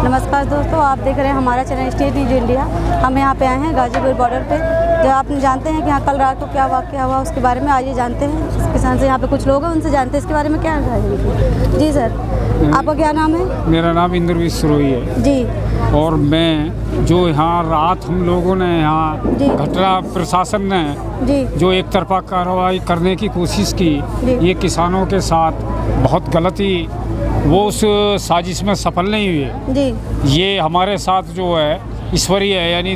नमस्कार दोस्तों, आप देख रहे हैं हमारा चैनल स्टेट न्यूज इंडिया। हम यहाँ पे आए हैं गाजीपुर बॉर्डर पे। जो आप जानते हैं कि यहाँ कल रात को क्या वाक़या हुआ उसके बारे में आइए जानते हैं। इस किसान से यहाँ पे कुछ लोग हैं, उनसे जानते हैं इसके बारे में क्या है। जी सर, आपका क्या नाम है? मेरा नाम इंद्रवीर सुरोही है जी। और मैं जो यहाँ रात हम लोगों ने यहाँ घटना प्रशासन ने जी जो एक तरफा कार्रवाई करने की कोशिश की, ये किसानों के साथ बहुत गलती, वो उस साजिश में सफल नहीं हुए जी। ये हमारे साथ जो है ईश्वरीय है, यानी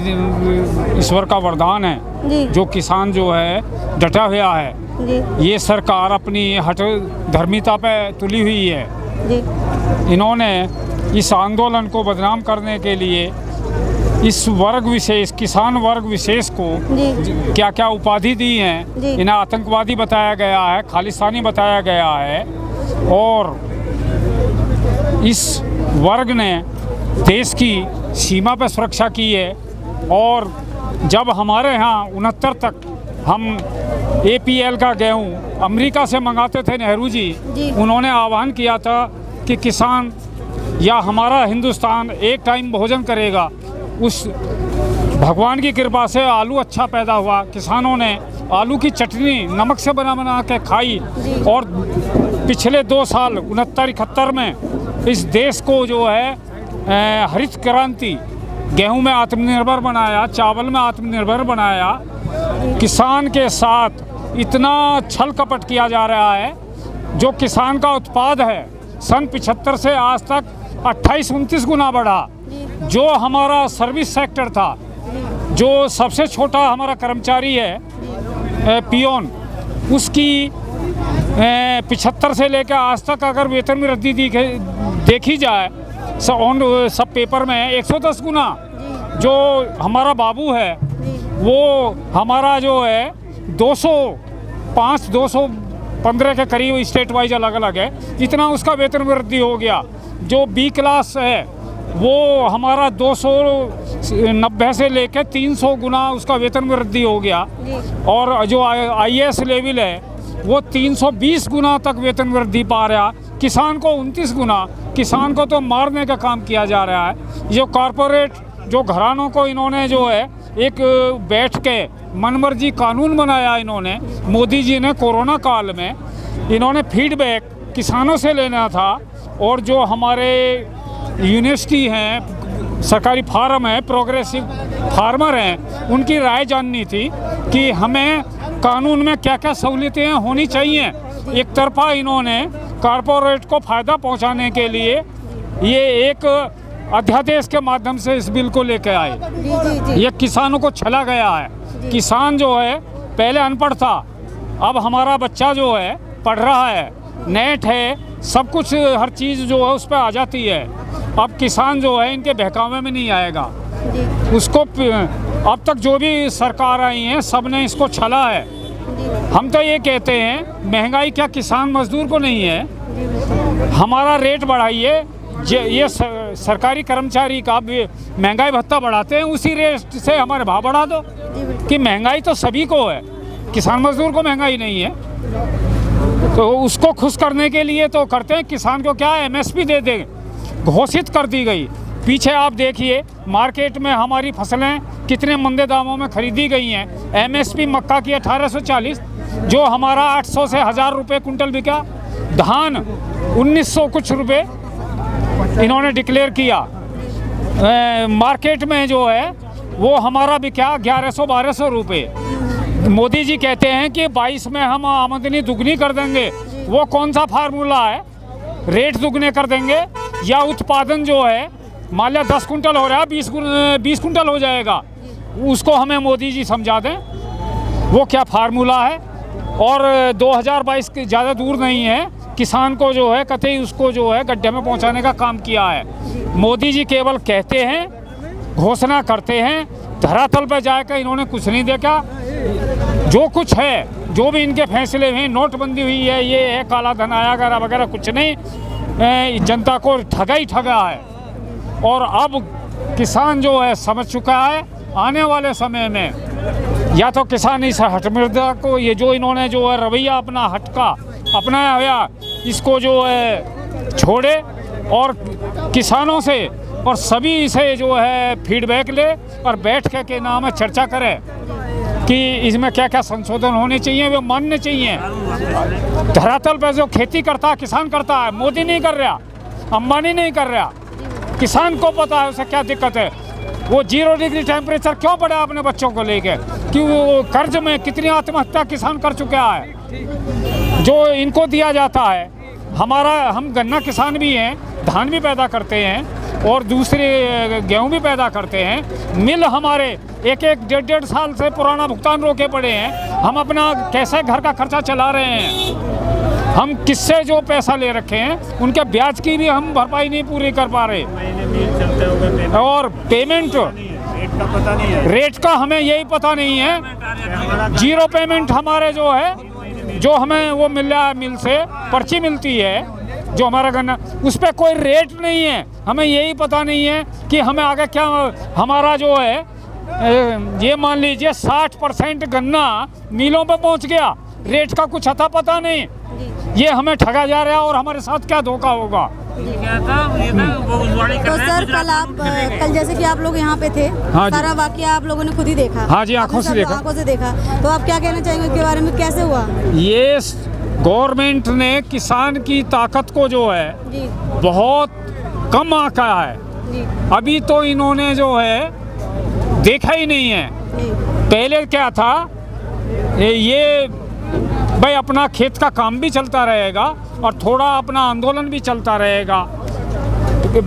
ईश्वर का वरदान है जी। जो किसान जो है डटा हुआ है जी। ये सरकार अपनी हठ धर्मिता पे तुली हुई है जी। इन्होंने इस आंदोलन को बदनाम करने के लिए इस वर्ग विशेष, किसान वर्ग विशेष को क्या क्या उपाधि दी हैं। इन्हें आतंकवादी बताया गया है, खालिस्तानी बताया गया है और इस वर्ग ने देश की सीमा पर सुरक्षा की है। और जब हमारे यहाँ 69 तक हम APL का गेहूँ अमेरिका से मंगाते थे, नेहरू जी उन्होंने आह्वान किया था कि किसान या हमारा हिंदुस्तान एक टाइम भोजन करेगा। उस भगवान की कृपा से आलू अच्छा पैदा हुआ, किसानों ने आलू की चटनी नमक से बना के खाई और पिछले 2 साल 69-71 में इस देश को जो है हरित क्रांति, गेहूं में आत्मनिर्भर बनाया, चावल में आत्मनिर्भर बनाया। किसान के साथ इतना छल कपट किया जा रहा है। जो किसान का उत्पाद है सन 75 से आज तक 28-29 गुना बढ़ा। जो हमारा सर्विस सेक्टर था, जो सबसे छोटा हमारा कर्मचारी है पियोन, उसकी 75 से लेकर आज तक अगर वेतन में वृद्धि देखी जाए सब पेपर में 110 गुना। जो हमारा बाबू है वो हमारा जो है 205 215 के करीब स्टेट वाइज अलग अलग है, इतना उसका वेतन वृद्धि हो गया। जो B क्लास है वो हमारा 290 से लेकर 300 गुना उसका वेतन वृद्धि हो गया। और जो IAS लेवल है वो 320 गुना तक वेतन वृद्धि पा रहा। किसान को 29 गुना। किसान को तो मारने का काम किया जा रहा है। जो कॉरपोरेट जो घरानों को इन्होंने जो है एक बैठ के मनमर्जी कानून बनाया इन्होंने, मोदी जी ने कोरोना काल में इन्होंने फीडबैक किसानों से लेना था। और जो हमारे यूनिवर्सिटी हैं, सरकारी फार्म है, प्रोग्रेसिव फार्मर हैं, उनकी राय जाननी थी कि हमें कानून में क्या क्या सहूलियतें होनी चाहिए। एक तरफा इन्होंने कॉरपोरेट को फ़ायदा पहुंचाने के लिए ये एक अध्यादेश के माध्यम से इस बिल को लेकर आए। ये किसानों को छला गया है। किसान जो है पहले अनपढ़ था, अब हमारा बच्चा जो है पढ़ रहा है, नेट है, सब कुछ हर चीज़ जो है उस पर आ जाती है। अब किसान जो है इनके बहकावे में नहीं आएगा। उसको अब तक जो भी सरकार आई हैं सब ने इसको छला है। हम तो ये कहते हैं महंगाई क्या किसान मजदूर को नहीं है। हमारा रेट बढ़ाइए। ये सरकारी कर्मचारी का महंगाई भत्ता बढ़ाते हैं, उसी रेट से हमारे भाव बढ़ा दो कि महंगाई तो सभी को है, किसान मजदूर को महंगाई नहीं है। तो उसको खुश करने के लिए तो करते हैं। किसान को क्या MSP दे दें, घोषित कर दी गई। पीछे आप देखिए मार्केट में हमारी फसलें कितने मंदे दामों में खरीदी गई हैं। MSP मक्का की 1840, जो हमारा 800 से 1000 रुपये कुंटल बिका। धान 1900 कुछ रुपये इन्होंने डिक्लेयर किया। मार्केट में जो है वो हमारा बिका 1100-1200 रुपये। मोदी जी कहते हैं कि 22 में हम आमदनी दुगनी कर देंगे। वो कौन सा फार्मूला है? रेट दुगने कर देंगे या उत्पादन जो है मान लिया 10 कुंटल हो रहा है 20 कुंटल हो जाएगा, उसको हमें मोदी जी समझा दें वो क्या फार्मूला है। और 2022 के ज़्यादा दूर नहीं है, किसान को जो है कतई उसको जो है गड्ढे में पहुंचाने का काम किया है। मोदी जी केवल कहते हैं, घोषणा करते हैं, धरातल पर जाकर इन्होंने कुछ नहीं देखा। जो कुछ है, जो भी इनके फैसले हैं, नोटबंदी हुई है, ये है, काला धन आया वगैरह कुछ नहीं, जनता को ठगा ही ठगा है। और अब किसान जो है समझ चुका है, आने वाले समय में या तो किसान इस हठमृदा को, ये जो इन्होंने जो है रवैया अपना हटका अपनाया हुआ, इसको जो है छोड़े और किसानों से और सभी से जो है फीडबैक ले और बैठ के नाम है चर्चा करें कि इसमें क्या क्या संशोधन होने चाहिए, वे मानने चाहिए। धरातल पर जो खेती करता है किसान करता है, मोदी नहीं कर रहा, अंबानी नहीं कर रहा। किसान को पता है उसे क्या दिक्कत है। वो 0 डिग्री टेम्परेचर क्यों पड़ा अपने बच्चों को लेके, कि वो कर्ज में कितनी आत्महत्या किसान कर चुका है जो इनको दिया जाता है। हम गन्ना किसान भी हैं, धान भी पैदा करते हैं और दूसरे गेहूं भी पैदा करते हैं। मिल हमारे एक 1.5 साल से पुराना भुगतान रोके पड़े हैं। हम अपना कैसे घर का खर्चा चला रहे हैं, हम किससे जो पैसा ले रखे हैं उनके ब्याज की भी हम भरपाई नहीं पूरी कर पा रहे। और पेमेंट रेट का हमें यही पता नहीं है। 0 पेमेंट हमारे जो है, जो हमें वो मिल रहा है, मिल से पर्ची मिलती है जो हमारा गन्ना, उस पर कोई रेट नहीं है। हमें यही पता नहीं है कि हमें आगे क्या हमारा जो है, ये मान लीजिए 60% गन्ना मिलों पे पहुंच गया, रेट का कुछ अता पता नहीं। ये हमें ठगा जा रहा है और हमारे साथ क्या धोखा होगा। तो सर कल जैसे कि आप लोग यहाँ पे थे, हाँ सारा वाकया आप लोगों ने खुद ही देखा। हाँ जी, आंखों से देखा। तो आप क्या कहना चाहेंगे इसके बारे में, कैसे हुआ? ये गवर्नमेंट ने किसान की ताकत को जो है जी। बहुत कम आंका है जी। अभी तो इन्होंने जो है देखा ही नहीं है। जी। पहले क्या था, ये भाई अपना खेत का काम भी चलता रहेगा और थोड़ा अपना आंदोलन भी चलता रहेगा।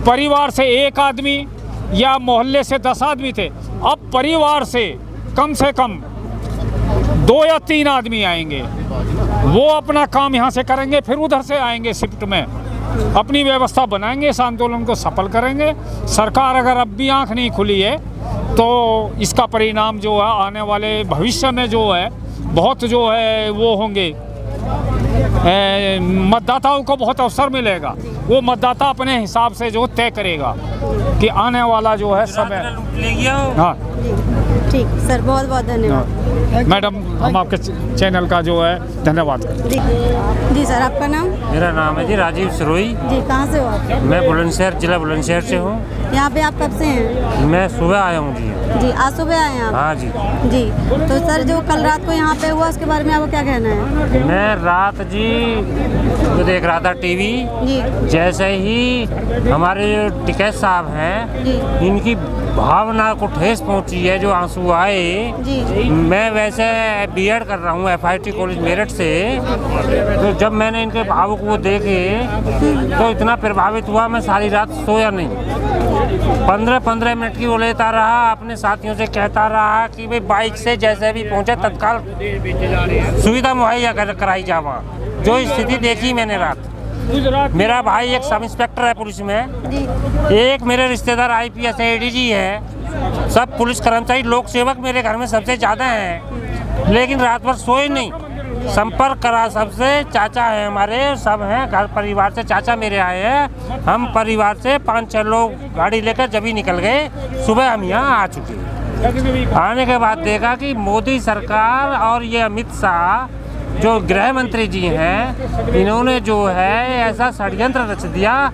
परिवार से 1 आदमी या मोहल्ले से 10 आदमी थे, अब परिवार से कम 2 या 3 आदमी आएंगे। वो अपना काम यहाँ से करेंगे, फिर उधर से आएंगे शिफ्ट में, अपनी व्यवस्था बनाएंगे, इस आंदोलन को सफल करेंगे। सरकार अगर अब भी आँख नहीं खुली है तो इसका परिणाम जो है आने वाले भविष्य में जो है बहुत जो है वो होंगे, मतदाताओं को बहुत अवसर मिलेगा। वो मतदाता अपने हिसाब से जो तय करेगा कि आने वाला जो है समय। हाँ ठीक सर, बहुत बहुत धन्यवाद। मैडम, हम आपके चैनल का जो है धन्यवाद करते हैं। जी सर, आपका नाम? मेरा नाम है जी राजीव सरोई। जी, कहाँ से हो आप? मैं बुलंदशहर, जिला बुलंदशहर से हूँ। यहाँ पे आप कब से हैं? मैं सुबह आया हूँ जी। जी, आज सुबह आए हैं आप? हाँ जी। जी, तो सर जो कल रात को यहाँ पे हुआ उसके बारे में आपको क्या कहना है? मैं रात जी जो देख रहा था टीवी, जैसे ही हमारे जो टिकैत साहब हैं, इनकी भावना को ठेस पहुंची है, जो आंसू आए। मैं वैसे बीएड कर रहा हूँ FIT कॉलेज मेरठ से, तो जब मैंने इनके भावुक वो देखे तो इतना प्रभावित हुआ, मैं सारी रात सोया नहीं। 15-15 मिनट की वो लेता रहा, अपने साथियों से कहता रहा कि भाई बाइक से जैसे भी पहुँचे तत्काल सुविधा मुहैया कराई जावा। जो स्थिति देखी मैंने रात। मेरा भाई एक सब इंस्पेक्टर है पुलिस में, एक मेरे रिश्तेदार IPS ADG है, सब पुलिस कर्मचारी लोक सेवक मेरे घर में सबसे ज़्यादा हैं, लेकिन रात भर सोए नहीं। संपर्क करा सबसे, चाचा है हमारे, सब हैं घर परिवार से, चाचा मेरे आए हैं। हम परिवार से 5-6 लोग गाड़ी लेकर जब ही निकल गए, सुबह हम यहाँ आ चुके। आने के बाद देखा कि मोदी सरकार और ये अमित शाह जो गृह मंत्री जी हैं, इन्होंने जो है ऐसा षड्यंत्र रच दिया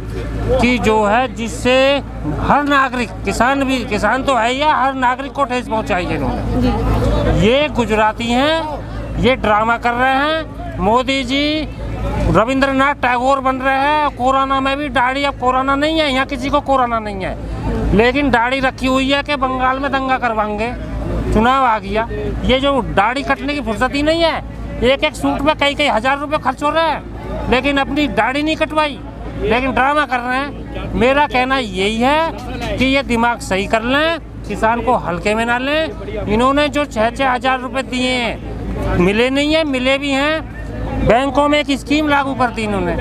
कि जो है जिससे हर नागरिक, किसान तो है या हर नागरिक को ठेस पहुंचाई है इन्होंने। ये गुजराती हैं, ये ड्रामा कर रहे हैं। मोदी जी रविंद्रनाथ टैगोर बन रहे हैं। कोरोना में भी दाढ़ी, अब कोरोना नहीं है, यहाँ किसी को कोरोना नहीं है, लेकिन दाढ़ी रखी हुई है कि बंगाल में दंगा करवाएंगे। चुनाव आ गया, ये जो दाढ़ी कटने की फुर्सत ही नहीं है। एक एक सूट में कई कई हजार रुपए खर्च हो रहे हैं, लेकिन अपनी दाढ़ी नहीं कटवाई, लेकिन ड्रामा कर रहे हैं। मेरा कहना यही है कि ये दिमाग सही कर लें, किसान को हल्के में ना लें। इन्होंने जो 6-6 हजार रुपए दिए हैं, मिले नहीं है, मिले भी हैं। बैंकों में एक स्कीम लागू कर दी इन्होंने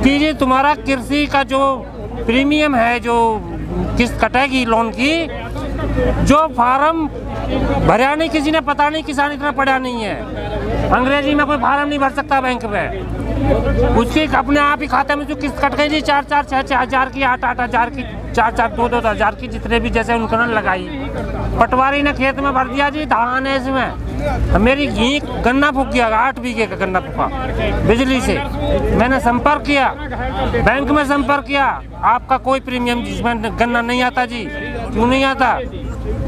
कि ये तुम्हारा कृषि का जो प्रीमियम है, जो किस्त कटेगी लोन की, जो फार्म भरा नहीं किसी ने, पता नहीं किसान इतना पढ़ा नहीं है, अंग्रेजी में कोई फार्म नहीं भर सकता बैंक में, उसके अपने आप ही खाते में जो किस्त कट गई थी 4-4, 6-6 हजार की, 8-8 हजार की, 4-4, 2-2 हजार की, जितने भी जैसे उनको लगाई। पटवारी ने खेत में भर दिया जी धान है इसमें। मेरी घी गन्ना फूक गया, 8 बीघे का गन्ना फूका बिजली से। मैंने संपर्क किया, बैंक में संपर्क किया, आपका कोई प्रीमियम जिसमें गन्ना नहीं आता जी। क्यों नहीं आता,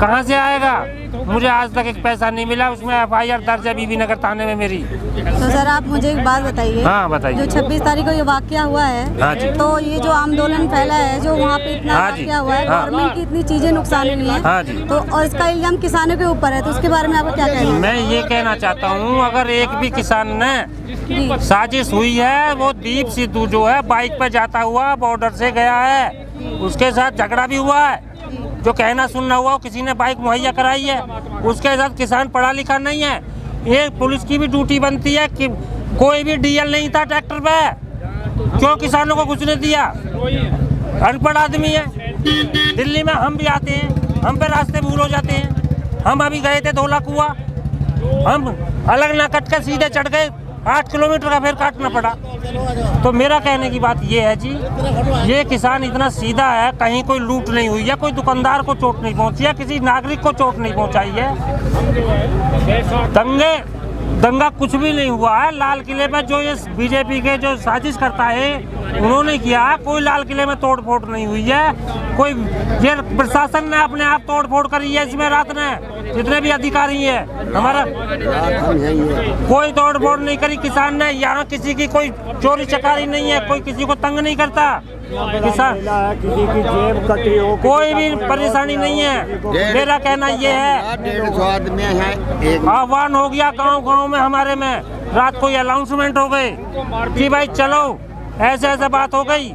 कहाँ से आएगा? मुझे आज तक एक पैसा नहीं मिला। उसमें FIR दर्ज है बीबी नगर थाने में मेरी। तो सर आप मुझे एक बात बताइए। हाँ बताइए। जो 26 तारीख को ये वाकया हुआ है, हाँ जी। तो ये जो आंदोलन फैला है, जो वहाँ पे इतना हाँ जी। वाकया हुआ है, हाँ। गवर्नमेंट की इतनी चीजें नुकसान हुई है, हाँ जी। तो और इसका इल्जाम किसानों के ऊपर है, तो उसके बारे में आपको क्या कहना है? मैं ये कहना चाहता हूँ, अगर एक भी किसान ने जी। साजिश हुई है, वो दीप सिद्धू जो है बाइक पे जाता हुआ बॉर्डर से गया है, उसके साथ झगड़ा भी हुआ है। जो कहना सुनना हुआ, किसी ने बाइक मुहैया कराई है, उसके साथ किसान पढ़ा लिखा नहीं है। ये पुलिस की भी ड्यूटी बनती है कि कोई भी DL नहीं था ट्रैक्टर पे, क्यों किसानों को घुसने दिया? अनपढ़ आदमी है। दिल्ली में हम भी आते हैं, हम पे रास्ते भूल हो जाते हैं। हम अभी गए थे धोला कुआ, हम अलग ना कट के सीधे चढ़ गए, 8 किलोमीटर का फिर काटना पड़ा। तो मेरा कहने की बात ये है जी, ये किसान इतना सीधा है, कहीं कोई लूट नहीं हुई है, कोई दुकानदार को चोट नहीं पहुंची है, किसी नागरिक को चोट नहीं पहुंचाई है। दंगा कुछ भी नहीं हुआ है। लाल किले पर जो ये बीजेपी के जो साजिश करता है, उन्होंने किया। कोई लाल किले में तोड़ फोड़ नहीं हुई है, कोई ये प्रशासन ने अपने आप तोड़ फोड़ करी है इसमें। रात ने जितने भी अधिकारी हैं हमारा, कोई तोड़ फोड़ नहीं करी किसान ने। यहाँ किसी की कोई चोरी चकारी नहीं है, कोई किसी को तंग नहीं करता। किसान किसी की जेब कटी हो, कोई भी परेशानी नहीं है। मेरा कहना ये है, 150 आदमी है, एक आह्वान हो गया गांव-गांव में हमारे में, रात को अनाउंसमेंट हो गए कि भाई चलो, ऐसे ऐसे बात हो गई।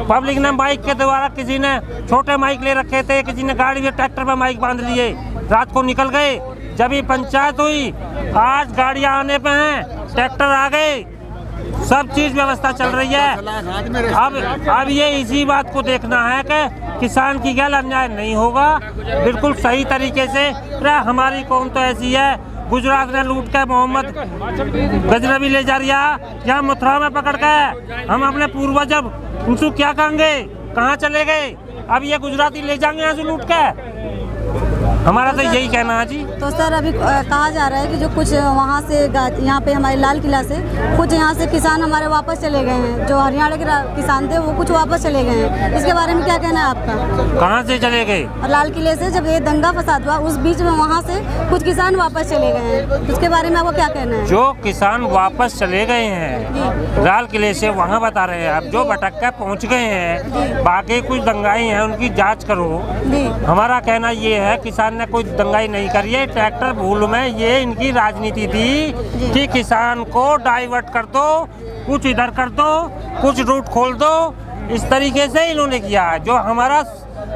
पब्लिक ने बाइक के द्वारा, किसी ने छोटे माइक ले रखे थे, किसी ने गाड़ी में ट्रैक्टर में माइक बांध लिए, रात को निकल गए। जब ये पंचायत हुई, आज गाड़ियां आने पे हैं, ट्रैक्टर आ गए, सब चीज व्यवस्था चल रही है। अब ये इसी बात को देखना है कि किसान की गैल अन्याय नहीं होगा, बिल्कुल सही तरीके से। हमारी कौम तो ऐसी है, गुजरात ने लूट के मोहम्मद गजनबी ले जा रहा, यहाँ मथुरा में पकड़ के हम अपने पूर्वज उनसे क्या कहेंगे, कहाँ चले गए? अब ये गुजराती ले जाएंगे यहाँ से लूट के। हमारा तो यही कहना है जी। तो सर अभी कहा जा रहा है कि जो कुछ वहाँ से यहाँ पे हमारे लाल किला से कुछ यहाँ से किसान हमारे वापस चले गए हैं, जो हरियाणा के किसान थे वो कुछ वापस चले गए हैं, इसके बारे में क्या कहना है आपका? कहाँ से चले गए? और लाल किले से जब ये दंगा फसाद हुआ, उस बीच में वहाँ से कुछ किसान वापस चले गए हैं, उसके बारे में आपको क्या कहना है? जो किसान वापस चले गए हैं लाल किले से, वहाँ बता रहे हैं आप, जो भटक कर पहुँच गए हैं, बाकी कुछ दंगाई हैं, उनकी जाँच करो। हमारा कहना ये है, किसान ने कोई दंगाई नहीं करी है, ट्रैक्टर भूल में ये इनकी राजनीति थी कि किसान को डाइवर्ट कर दो, कुछ इधर कर दो, कुछ रूट खोल दो, इस तरीके से इन्होंने किया है। जो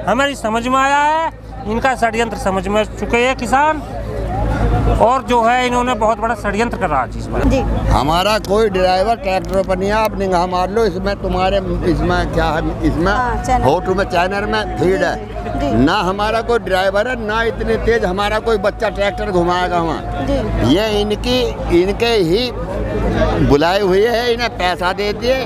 हमारी समझ में आया है, इनका षड्यंत्र समझ में चुके हैं किसान, और जो है इन्होंने बहुत बड़ा षड्यंत्र करा जी इसमें। जी। हमारा कोई ड्राइवर ट्रैक्टर पर नहीं है, आप निगाह मार लो इसमें, तुम्हारे इसमें क्या है, इसमें होटू में चैनल में फीड है ना। हमारा कोई ड्राइवर है ना, इतनी तेज हमारा कोई बच्चा ट्रैक्टर घुमाएगा वहाँ। ये इनके ही बुलाए हुए है, इन्हें पैसा दे दिए।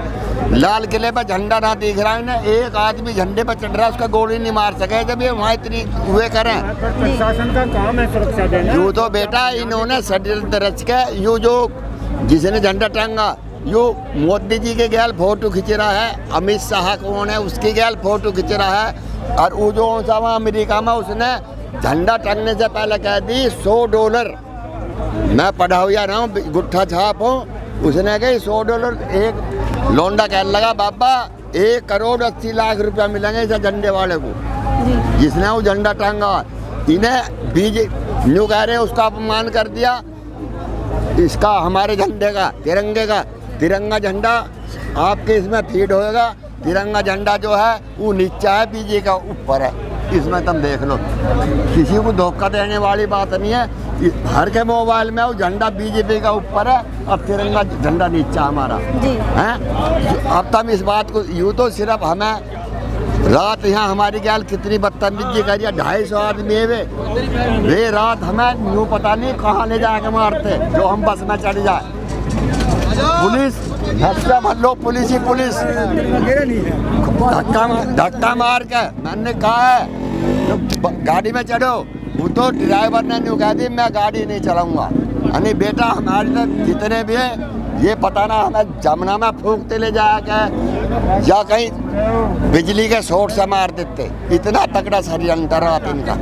लाल किले पर झंडा ना दिख रहा है ना, एक आदमी झंडे पर चढ़ रहा है, उसका गोली नहीं मार सके जब ये वहाँ इतनी हुए करें। प्रशासन का काम है सुरक्षा देना। यूँ तो बेटा इन्होंने षड्यंत्र रच के, यूँ जो जिसने झंडा टांगा, यूँ मोदी जी के गैल फोटो खींच रहा है, अमित शाह कौन है उसकी गैल फोटो खींच रहा है, और वो जो वहाँ अमेरिका में उसने झंडा टांगने से पहले कह दी $100। मैं पढ़ा हुआ रहा हूँ, गुट्ठा छाप हूँ, उसने कही $100। एक लौंडा कहने लगा, बाबा 1,80,00,000 रुपया मिलेंगे इस झंडे वाले को, जिसने वो झंडा टांगा। इन्हें न्यू कह रहे हैं उसका अपमान कर दिया, इसका हमारे झंडे का, तिरंगे का, तिरंगा झंडा आपके इसमें फीड होएगा। तिरंगा झंडा जो है वो नीचा है, बीजे का ऊपर है। इसमें तुम देख लो, किसी को धोखा देने वाली बात नहीं है। हर के मोबाइल में वो झंडा बीजेपी का ऊपर है और तिरंगा झंडा नीचा हमारा है। अब तुम इस बात को यूँ तो सिर्फ हमें रात यहाँ हमारी गैल कितनी बदतमीजी करी है, 250 आदमी है वे रात हमें यूँ पता नहीं कहाँ ले जाके मारते जो हम बस में चढ़ जाए। पुलिस हफ्ता भर लो पुलिस ही पुलिस, धक्का मार के मैंने कहा है तो गाड़ी में चढ़ो, वो तो ड्राइवर ने न्यू कह दी मैं गाड़ी नहीं चलाऊंगा। यानी बेटा हमारे तक जितने भी है ये पता ना हमें जमुना में फूंकते ले जाके या कहीं बिजली के शॉर्ट से मार देते। इतना तगड़ा षड्यंत्र रात इनका।